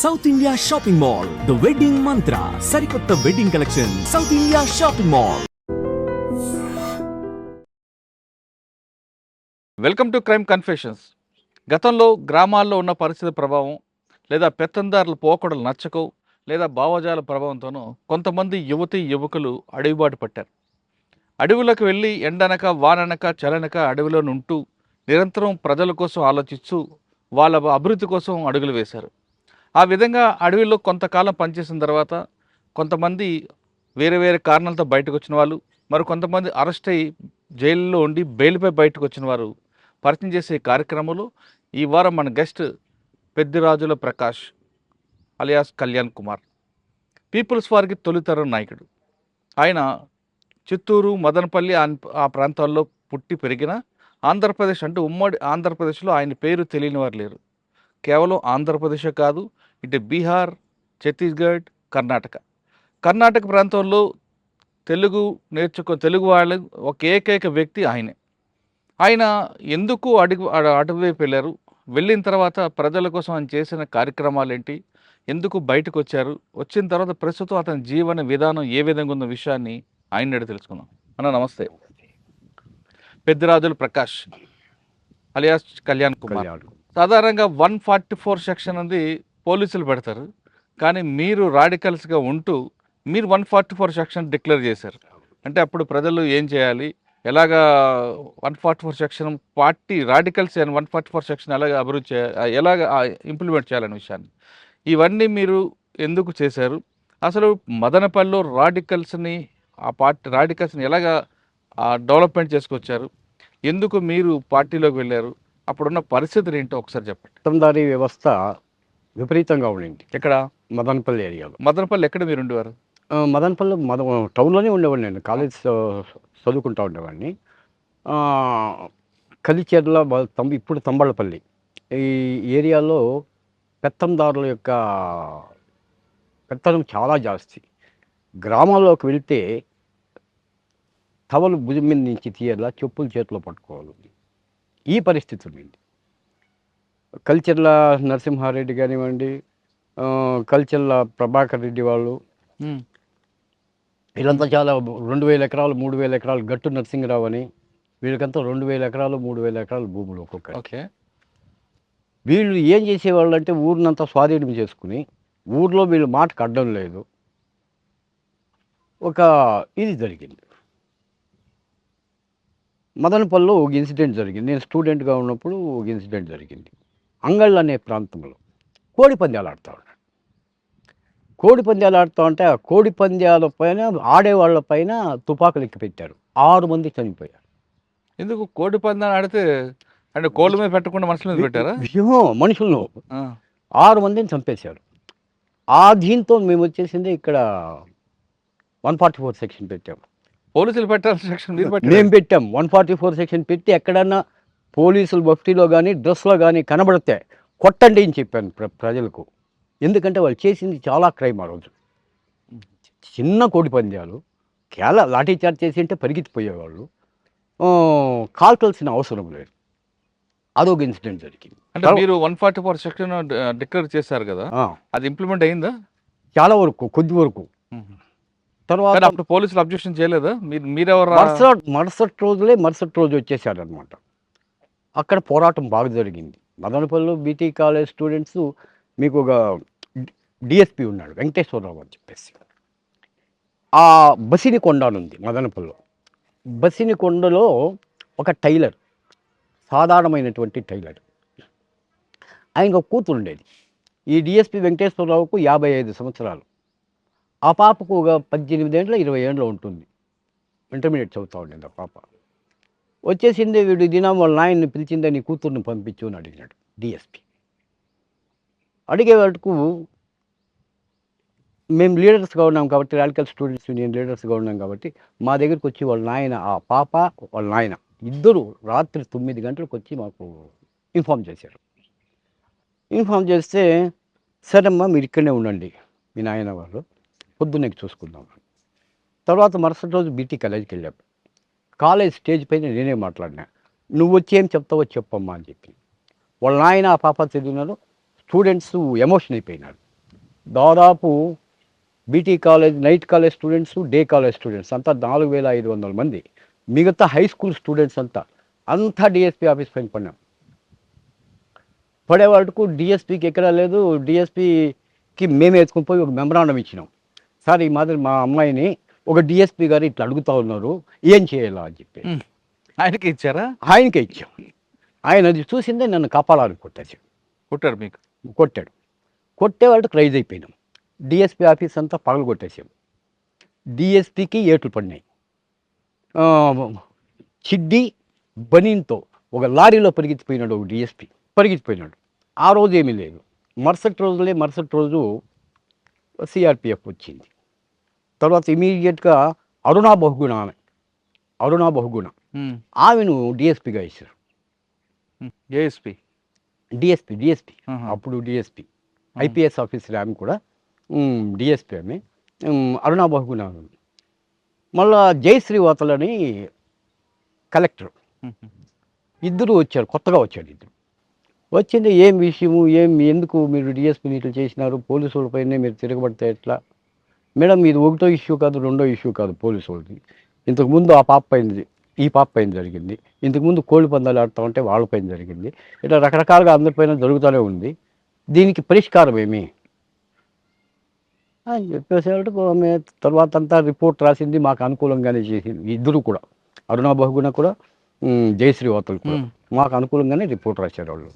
South India shopping mall, the wedding మంత్ర, సరికొత్త wedding collection, south India shopping mall. Welcome to crime confessions. గతంలో గ్రామాల్లో ఉన్న పరిస్థితి ప్రభావం, లేదా పెత్తందారుల పోకడలు నచ్చకో, లేదా భావజాల ప్రభావంతోనూ కొంతమంది యువకులు అడవిబాటు పట్టారు. అడవులకు వెళ్ళి ఎండనక వాననక చలనక అడవిలో ఉంటూ నిరంతరం ప్రజల కోసం ఆలోచిస్తూ వాళ్ళ అభివృద్ధి కోసం అడుగులు వేశారు. ఆ విధంగా అడవిలో కొంతకాలం పనిచేసిన తర్వాత కొంతమంది వేరే వేరే కారణాలతో బయటకు వచ్చిన వాళ్ళు, మరి కొంతమంది అరెస్ట్ అయ్యి జైల్లో ఉండి బెయిల్పై బయటకు వచ్చిన వారు పరిచయం చేసే కార్యక్రమంలో ఈ వారం మన guest Peddirajula Prakash alias Kalyan Kumar, peoples వారికి తొలితరం నాయకుడు. ఆయన చిత్తూరు, మదనపల్లి ఆ ప్రాంతాల్లో పుట్టి పెరిగిన ఆంధ్రప్రదేశ్ అంటే ఉమ్మడి ఆంధ్రప్రదేశ్లో ఆయన పేరు తెలియని వారు లేరు. కేవలం ఆంధ్రప్రదేశే కాదు, ఇటు బీహార్, ఛత్తీస్గఢ్, కర్ణాటక ప్రాంతంలో తెలుగు వాళ్ళ ఒక ఏకైక వ్యక్తి ఆయనే. ఆయన ఎందుకు అటువైపు వెళ్ళారు, వెళ్ళిన తర్వాత ప్రజల కోసం ఆయన చేసిన కార్యక్రమాలు ఏంటి, ఎందుకు బయటకు వచ్చారు, వచ్చిన తర్వాత ప్రస్తుతం అతని జీవన విధానం ఏ విధంగా ఉన్న విషయాన్ని ఆయన అడిగి తెలుసుకుందాం. అన్న నమస్తే. పెద్దిరాజుల ప్రకాష్ అలియాస్ కళ్యాణ్ కుమార్. సాధారణంగా 144 సెక్షన్ అనేది పోలీసులు పెడతారు, కానీ మీరు రాడికల్స్గా ఉంటూ మీరు 144 సెక్షన్ డిక్లేర్ చేశారు. అంటే అప్పుడు ప్రజలు ఏం చేయాలి, ఎలాగా 144 సెక్షన్ పార్టీ రాడికల్స్ 144 సెక్షన్ ఎలాగ అభివృద్ధి చేయాలి, ఎలాగ ఇంప్లిమెంట్ చేయాలనే విషయాన్ని, ఇవన్నీ మీరు ఎందుకు చేశారు, అసలు మదనపల్లిలో రాడికల్స్ని ఎలాగ డెవలప్మెంట్ చేసుకొచ్చారు, ఎందుకు మీరు పార్టీలోకి వెళ్ళారు, అప్పుడున్న పరిస్థితులు ఏంటో ఒకసారి చెప్పండి. పెత్తందారీ వ్యవస్థ విపరీతంగా ఉండింది. ఎక్కడ? మదనపల్లి ఏరియాలో. మదనపల్లి ఎక్కడ మీరు ఉండేవారు? మదనపల్లి టౌన్లోనే ఉండేవాడిని. నేను కాలేజ్ చదువుకుంటూ ఉండేవాడిని. కలిచెర్ల ఇప్పుడు తంబళ్ళపల్లి ఈ ఏరియాలో పెత్తందారుల యొక్క పెత్తనం చాలా జాస్తి. గ్రామాల్లోకి వెళ్తే టవలు భుజం మీద నుంచి తీయాలా, చెప్పులు చేతిలో పట్టుకోవాలి. ఈ పరిస్థితి ఉంది. కల్చర్ల నరసింహారెడ్డి కానివ్వండి, కల్చర్ల ప్రభాకర్ రెడ్డి వాళ్ళు, వీళ్ళంతా చాలా 2000 ఎకరాలు 3000 ఎకరాలు, గట్టు నరసింహరావు అని, వీళ్ళకంతా 2000 ఎకరాలు 3000 ఎకరాలు భూములు ఒక్కొక్క. ఓకే. వీళ్ళు ఏం చేసేవాళ్ళు అంటే ఊరినంతా స్వాధీనం చేసుకుని, ఊర్లో వీళ్ళు మాటకు అడ్డం లేదు. ఒక ఇది జరిగింది. మదనపల్లిలో ఒక ఇన్సిడెంట్ జరిగింది. నేను స్టూడెంట్గా ఉన్నప్పుడు ఒక ఇన్సిడెంట్ జరిగింది. అంగళ్ళు అనే ప్రాంతంలో కోడి పందాలు ఆడుతూ ఉన్నాడు. కోడి పందాలు ఆడుతూ ఉంటే ఆ కోడి పందాల పైన ఆడేవాళ్ళ పైన తుపాకులు ఎక్కి పెట్టారు. 6 మంది చనిపోయారు. ఎందుకు కోడి పందాలు ఆడితే? అంటే కోళ్ళ మీద పెట్టకుండా మనుషుల మీద పెట్టారా? మనుషులను 6 మందిని చంపేశారు. ఆ దీంతో మేము వచ్చేసింది ఇక్కడ 144 సెక్షన్ పెట్టాము. పోలీసులు పెట్టాల్సిన సెక్షన్ మేము పెట్టాం. 144 సెక్షన్ పెట్టి ఎక్కడన్నా పోలీసులు భక్తిలో కానీ డ్రెస్లో కానీ కనబడితే కొట్టండి అని చెప్పాను ప్రజలకు. ఎందుకంటే వాళ్ళు చేసింది చాలా క్రైమ్. ఆ రోజు చిన్న కోడి పందాలు లాఠీ చార్జ్ చేసి అంటే పరిగెత్తిపోయేవాళ్ళు, కాల్చాల్సిన అవసరం లేదు. అదొక ఇన్సిడెంట్ జరిగింది. అంటే మీరు 144 సెక్షన్ డిక్లేర్ చేశారు కదా, అది ఇంప్లిమెంట్ అయిందా? చాలా వరకు, కొద్ది వరకు. తర్వాత అప్పుడు పోలీసులు అబ్జెక్షన్ చేయలేదా? మీరెవరు? మరుసటి రోజు వచ్చేసారనమాట. అక్కడ పోరాటం బాగా జరిగింది. మదనపల్లిలో బీటీ కాలేజ్ స్టూడెంట్స్, మీకు ఒక డిఎస్పి ఉన్నాడు వెంకటేశ్వరరావు అని చెప్పేసి. ఆ బసినికొండ ఉంది మదనపల్లిలో. బసినికొండలో ఒక టైలర్, సాధారణమైనటువంటి టైలర్, ఆయనకు ఒక కూతురు ఉండేది. ఈ డిఎస్పి వెంకటేశ్వరరావుకు 55 సంవత్సరాలు. ఆ పాపకు ఒక 18 ఏళ్ళ 20 ఏళ్ళ ఉంటుంది. ఇంటర్మీడియట్ చదువుతూ ఉండేది ఆ పాప. వచ్చేసింది. వీడు దినం వాళ్ళ నాయన్ని పిలిచిందే, నీ కూతుర్ని పంపించు అని అడిగినాడు డిఎస్పి. అడిగే వాటికు మేము లీడర్స్గా ఉన్నాం కాబట్టి, రాడికల్ స్టూడెంట్స్ యూనియన్ లీడర్స్గా ఉన్నాం కాబట్టి, మా దగ్గరికి వచ్చి వాళ్ళ నాయన, ఆ పాప వాళ్ళ నాయన ఇద్దరు రాత్రి 9 గంటలకు వచ్చి మాకు ఇన్ఫామ్ చేశారు. ఇన్ఫామ్ చేస్తే, సరేమ్మా మీరు ఇక్కడనే ఉండండి, మీ నాయన వాళ్ళు పొద్దున్నే చూసుకుందాం. తర్వాత మరుసటి రోజు బీటీ కాలేజీకి వెళ్ళాం. కాలేజ్ స్టేజ్ పైన నేనే మాట్లాడినా, నువ్వు వచ్చి ఏం చెప్తావో చెప్పమ్మా అని చెప్పి. వాళ్ళ నాయన ఆ పాప చదివినారు. స్టూడెంట్స్ ఎమోషన్ అయిపోయినారు. దాదాపు BT college, night college students, day college students అంతా 4500 మంది. మిగతా హై స్కూల్ స్టూడెంట్స్ అంతా డిఎస్పీ ఆఫీస్ పైన పడినాం. పడే వరకు డిఎస్పీకి ఎక్కడా లేదు. డిఎస్పీకి మేమే ఎత్తుకుని పోయి ఒక మెమరాండం ఇచ్చినాం. సార్, ఈ మాదిరి మా అమ్మాయిని ఒక డిఎస్పీ గారు ఇట్లా అడుగుతా ఉన్నారు, ఏం చేయాలా అని చెప్పి ఆయనకి ఇచ్చారా? ఆయనకే ఇచ్చాం. ఆయన అది చూసిందే నన్ను కాపాడాలని కొట్టాడు. కొట్టారు మీకు? కొట్టాడు. కొట్టే వాళ్ళకి రైజ్ అయిపోయినాం. డిఎస్పీ ఆఫీస్ అంతా పగలు కొట్టేసాం. డిఎస్పీకి ఏట్లు పడినాయి. చిడ్డి బనీన్తో ఒక లారీలో పరిగెత్తిపోయినాడు ఒక డిఎస్పీ. పరిగెత్తిపోయినాడు. ఆ రోజు ఏమీ లేదు. మరుసటి రోజు సిఆర్పిఎఫ్ వచ్చింది. తర్వాత ఇమీడియట్గా అరుణా బహుగుణ ఆమెను డిఎస్పీగా ఇచ్చారు. ఏఎస్పీ డిఎస్పీ అప్పుడు డిఎస్పీ ఐపీఎస్ ఆఫీసర్. ఆమె కూడా డిఎస్పీ. ఆమె అరుణా బహుగుణ. మళ్ళా జయశ్రీవాతలని కలెక్టర్. ఇద్దరు వచ్చారు, కొత్తగా వచ్చాడు ఇద్దరు. వచ్చింది ఏం విషయము, ఎందుకు మీరు డిఎస్పీని ఇట్లా చేసినారు, పోలీసు వాళ్ళపైనే మీరు తిరగబడితే ఎట్లా? మేడం, ఇది ఒకటో ఇష్యూ కాదు, రెండో ఇష్యూ కాదు పోలీసు వాళ్ళది. ఇంతకుముందు ఈ పాప పైన జరిగింది, ఇంతకుముందు కోళ్ళ పందాలు ఆడుతూ ఉంటే వాళ్ళపైన జరిగింది, ఇట్లా రకరకాలుగా అందరిపైన జరుగుతూనే ఉంది. దీనికి పరిష్కారం ఏమి అని చెప్పేసేటప్పుడు ఆమె తర్వాత అంతా రిపోర్ట్ రాసింది, మాకు అనుకూలంగానే చేసింది. ఇద్దరు కూడా, అరుణా బహుగుణ కూడా, జయశ్రీవాతలు కూడా మాకు అనుకూలంగానే రిపోర్ట్ రాశారు వాళ్ళు.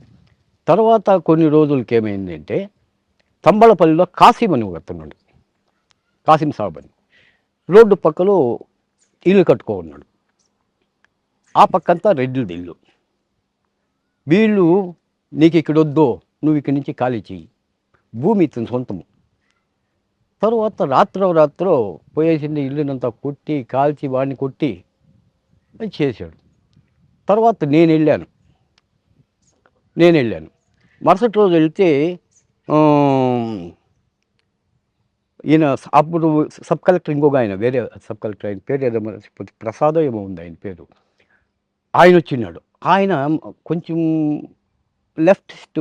తర్వాత కొన్ని రోజులకి ఏమైంది అంటే, తంబళపల్లిలో కాసిం అని ఒక అతనున్నాడు, కాసిం సాబ్ అని, రోడ్డు పక్కలో ఇల్లు కట్టుకో ఉన్నాడు. ఆ పక్కంతా రెడ్డిది ఇల్లు. వీళ్ళు, నీకు ఇక్కడ వద్దో, నువ్వు ఇక్కడి నుంచి ఖాళీ చెయ్యి, భూమి ఇతని సొంతము. తర్వాత రాత్రో పోయేసింది, ఇల్లునంతా కొట్టి కాల్చి వాడిని కొట్టి అది చేశాడు. తర్వాత నేను వెళ్ళాను. మరుసటి రోజు వెళ్తే ఈయన అప్పుడు సబ్ కలెక్టర్, ఇంకొక ఆయన, వేరే సబ్ కలెక్టర్, ఆయన పేరు ఏదో ప్రసాద్ ఏమో ఉంది ఆయన పేరు. ఆయన వచ్చినాడు. ఆయన కొంచెం లెఫ్టిస్ట్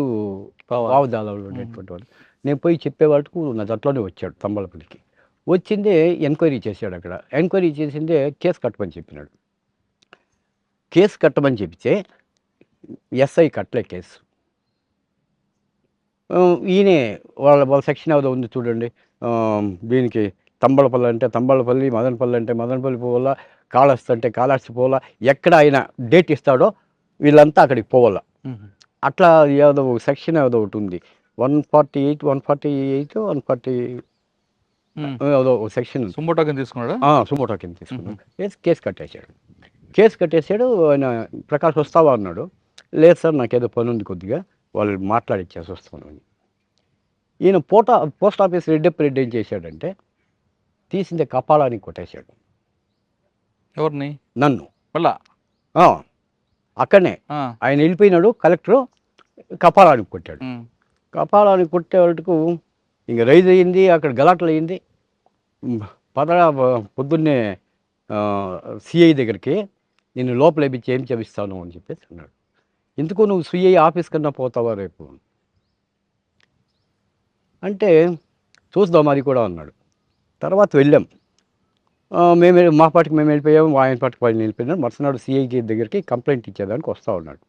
భావజాలంలో ఉండేటువంటి వాడు. నేను పోయి చెప్పేవాళ్ళకు నా జట్లోనే వచ్చాడు తంబలపల్లికి. వచ్చిందే ఎంక్వైరీ చేశాడు. అక్కడ ఎంక్వైరీ చేసిందే కేసు కట్టమని చెప్పినాడు. కేసు కట్టమని చెప్తే ఎస్ఐ కట్టలే కేసు. ఈయనే వాళ్ళ సెక్షన్ ఏదో ఉంది చూడండి, దీనికి తంబలపల్లి అంటే తంబలపల్లి, మదనపల్లి అంటే మదనపల్లి పోవాలా, కాళహస్తి అంటే కాళహస్తి పోవాలా, ఎక్కడ ఆయన డేట్ ఇస్తాడో వీళ్ళంతా అక్కడికి పోవాలా. అట్లా ఏదో సెక్షన్ ఏదో ఒకటి ఉంది, 148 140 ఏదో సెక్షన్. సుమోటో కింద తీసుకున్నాడా? సుమోటో కింద తీసుకున్నాడు. కేసు కట్టేశాడు. ఆయన ప్రకాష్ వస్తావా అన్నాడు. లేదు సార్, నాకేదో పని ఉంది కొద్దిగా, వాళ్ళు మాట్లాడిచ్చేసి వస్తాను అని. ఈయన పోస్ట్ ఆఫీస్ రెడ్డి ఏం చేశాడంటే, తీసిందే కపాలానికి కొట్టేశాడు. ఎవరిని? నన్ను. మళ్ళా అక్కడనే ఆయన వెళ్ళిపోయినాడు. కలెక్టరు కపాలానికి కొట్టాడు. కపాలానికి కొట్టే వాళ్ళకు ఇంక రైజ్ అయ్యింది, అక్కడ గలాటలు అయ్యింది. పొద్దున్నే సిఐ దగ్గరికి నేను లోపల వేపించి ఏం చేపిస్తాను అని చెప్పేసి అన్నాడు. ఎందుకు నువ్వు సిఐ ఆఫీస్ కన్నా పోతావా రేపు అంటే, చూద్దాం అది కూడా అన్నాడు. తర్వాత వెళ్ళాం. మా పాటికి మేము వెళ్ళిపోయాము, ఆయన పాటికి ఆయన వెళ్ళిపోయినాడు. మరుసనాడు సిఐకి దగ్గరికి కంప్లైంట్ ఇచ్చేదానికి వస్తూ ఉన్నాడు.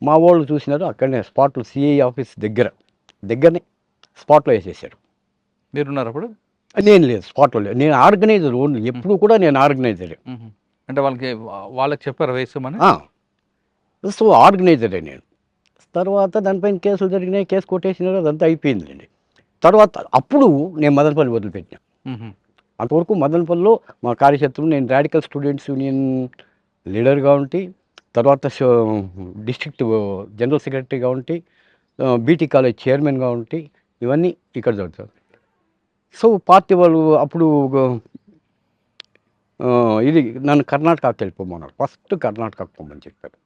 మా వాళ్ళు చూసినారు, అక్కడనే స్పాట్లో సిఐ ఆఫీస్ దగ్గరనే స్పాట్లో వేసేసారు. మీరున్నారు అప్పుడు? నేను లేదు, స్పాట్లో లేదు. నేను ఆర్గనైజర్ ఓన్లీ, ఎప్పుడు కూడా నేను ఆర్గనైజరే. అంటే వాళ్ళకి చెప్పారు వేసామని? సో ఆర్గనైజరే నేను. తర్వాత దానిపైన కేసులు జరిగినాయి, కేసు కొట్టేసినారు, అదంతా అయిపోయిందండి. తర్వాత అప్పుడు నేను మదనపల్లి వదిలిపెట్టినా. అంతవరకు మదనపల్లిలో మా కార్యక్షేత్రం, నేను రాడికల్ స్టూడెంట్స్ యూనియన్ లీడర్గా ఉండి, తర్వాత డిస్ట్రిక్ట్ జనరల్ సెక్రటరీగా ఉండి, బీటీ కాలేజ్ చైర్మన్గా ఉండి, ఇవన్నీ ఇక్కడ జరుగుతాయి. సో పార్టీ వాళ్ళు అప్పుడు ఇది నన్ను కర్ణాటకకి వెళ్ళిపోమన్నారు. ఫస్ట్ కర్ణాటకకు పొమ్మని చెప్పారు.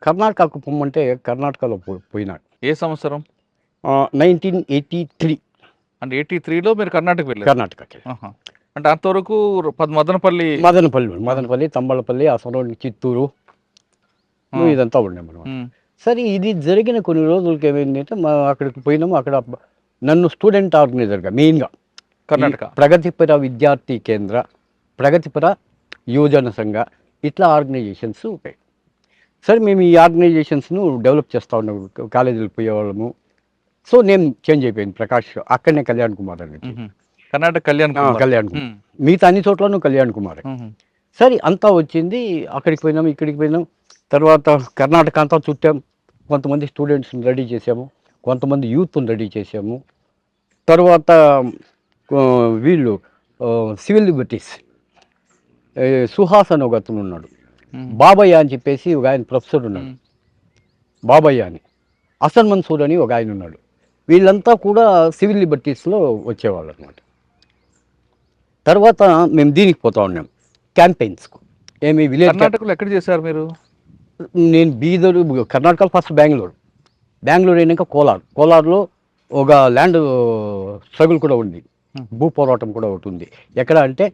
కర్ణాటకకు పొమ్మంటే కర్ణాటకలో పోయినాడు. ఏ సంవత్సరం? 1983. అంటే 83లో మీరు కర్ణాటక వెళ్ళారు? కర్ణాటకకి. అంటే అంతవరకు మదనపల్లి, తంబళపల్లి, అసలు చిత్తూరు ఇదంతా ఉండే మనం. సరే, ఇది జరిగిన కొన్ని రోజులకి ఏమైందంటే అక్కడికి పోయినాము. అక్కడ నన్ను స్టూడెంట్ ఆర్గనైజర్గా మెయిన్గా కర్ణాటక. ప్రగతిపర విద్యార్థి కేంద్ర, ప్రగతిపర యువజన సంఘ, ఇట్లా ఆర్గనైజేషన్స్ ఉంటాయి. సరే మేము ఈ ఆర్గనైజేషన్స్ను డెవలప్ చేస్తూ ఉన్నాము, కాలేజీలకు పోయేవాళ్ళము. సో నేను చేంజ్ అయిపోయింది ప్రకాష్, అక్కడనే కళ్యాణ్ కుమార్ అనేది. కర్ణాటక కళ్యాణ్ కుమార్. కళ్యాణ్ కుమార్, మిగతా అన్ని చోట్లను కళ్యాణ్ కుమార్. సరే అంతా వచ్చింది, అక్కడికి పోయినాం, ఇక్కడికి పోయినాం. తర్వాత కర్ణాటక అంతా చుట్టాం, కొంతమంది స్టూడెంట్స్ని రెడీ చేసాము, కొంతమంది యూత్ని రెడీ చేసాము. తర్వాత వీళ్ళు సివిల్ లిబర్టీస్, సుహాస్ అని ఒక అతను ఉన్నాడు, బాబయ్య అని చెప్పేసి ఒక ఆయన ప్రొఫెసర్ ఉన్నాడు, బాబయ్య అని, హసన్ మన్సూర్ అని ఒక ఆయన ఉన్నాడు. వీళ్ళంతా కూడా సివిల్ లిబర్టీస్లో వచ్చేవాళ్ళు అనమాట. తర్వాత మేము దీనికి పోతా ఉన్నాం క్యాంపెయిన్స్కు. ఏమి విలేజ్ కర్ణాటకలో ఎక్కడ చేశారు మీరు? నేను బీదరు, కర్ణాటకలో ఫస్ట్ బెంగళూరు అయినాక కోలార్లో ఒక ల్యాండ్ స్ట్రగుల్ కూడా ఉంది, భూ పోరాటం కూడా ఒకటి ఉంది. ఎక్కడ అంటే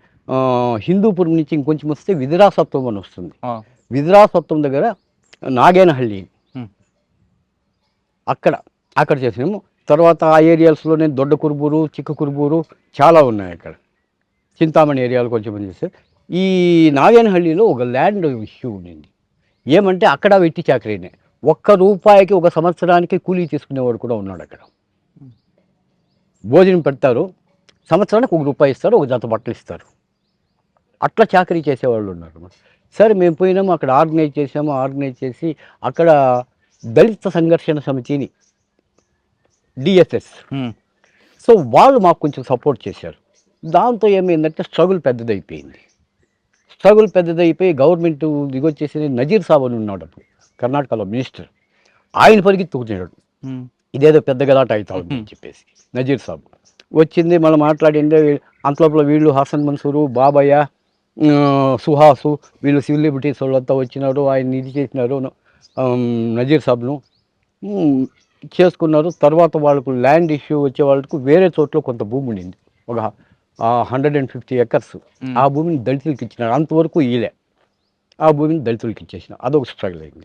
హిందూపురం నుంచి ఇంకొంచెం వస్తే విదిరాసత్వం అని వస్తుంది. విదిరాసత్వం దగ్గర నాగేనహళ్ళి, అక్కడ చేసినాము. తర్వాత ఆ ఏరియాస్లో నేను దొడ్డ కురుబూరు, చిక్క కురుబూరు చాలా ఉన్నాయి. అక్కడ చింతామణి ఏరియాలో కొంచెం చేస్తే ఈ నాగేనహళ్ళిలో ఒక ల్యాండ్ ఇష్యూ ఉండింది. ఏమంటే అక్కడ వెట్టి చాకరీనే, ₹1 ఒక సంవత్సరానికి కూలీ తీసుకునేవాడు కూడా ఉన్నాడు. అక్కడ భోజనం పెడతారు, సంవత్సరానికి ₹1 ఇస్తారు, ఒక జత బట్టలు ఇస్తారు. అట్లా చాకరీ చేసేవాళ్ళు ఉన్నారు. సరే మేము పోయినాము, అక్కడ ఆర్గనైజ్ చేసి అక్కడ దళిత సంఘర్షణ సమితిని, డిఎస్ఎస్, సో వాళ్ళు మాకు కొంచెం సపోర్ట్ చేశారు. దాంతో ఏమైందంటే స్ట్రగుల్ పెద్దదైపోయి గవర్నమెంట్ దిగొచ్చేసి నజీర్ సాబ్ అని ఉన్నాడు అప్పుడు కర్ణాటకలో మినిస్టర్, ఆయన పరిగెత్తుకున్నాడు, ఇదేదో పెద్ద గలాట అవుతా ఉంది అని చెప్పేసి. నజీర్ సాబ్ వచ్చింది, మనం మాట్లాడిందే. అంతలోపల వీళ్ళు హసన్ మన్సూరు, బాబయ్య, సుహాసు, వీళ్ళు సివిల్ లిబర్టీస్ వాళ్ళంతా వచ్చినారు, ఆయన ఇది చేసినారు, నజీర్ సాబ్ను చేసుకున్నారు. తర్వాత వాళ్ళకు ల్యాండ్ ఇష్యూ వచ్చే వాళ్ళకు వేరే చోట్ల కొంత భూమి ఉండింది, ఒక 150 acres. ఆ భూమిని దళితులకి ఇచ్చినారు, అంతవరకు ఈలే, ఆ భూమిని దళితులకి ఇచ్చేసిన. అదొక స్ట్రగుల్ అయింది.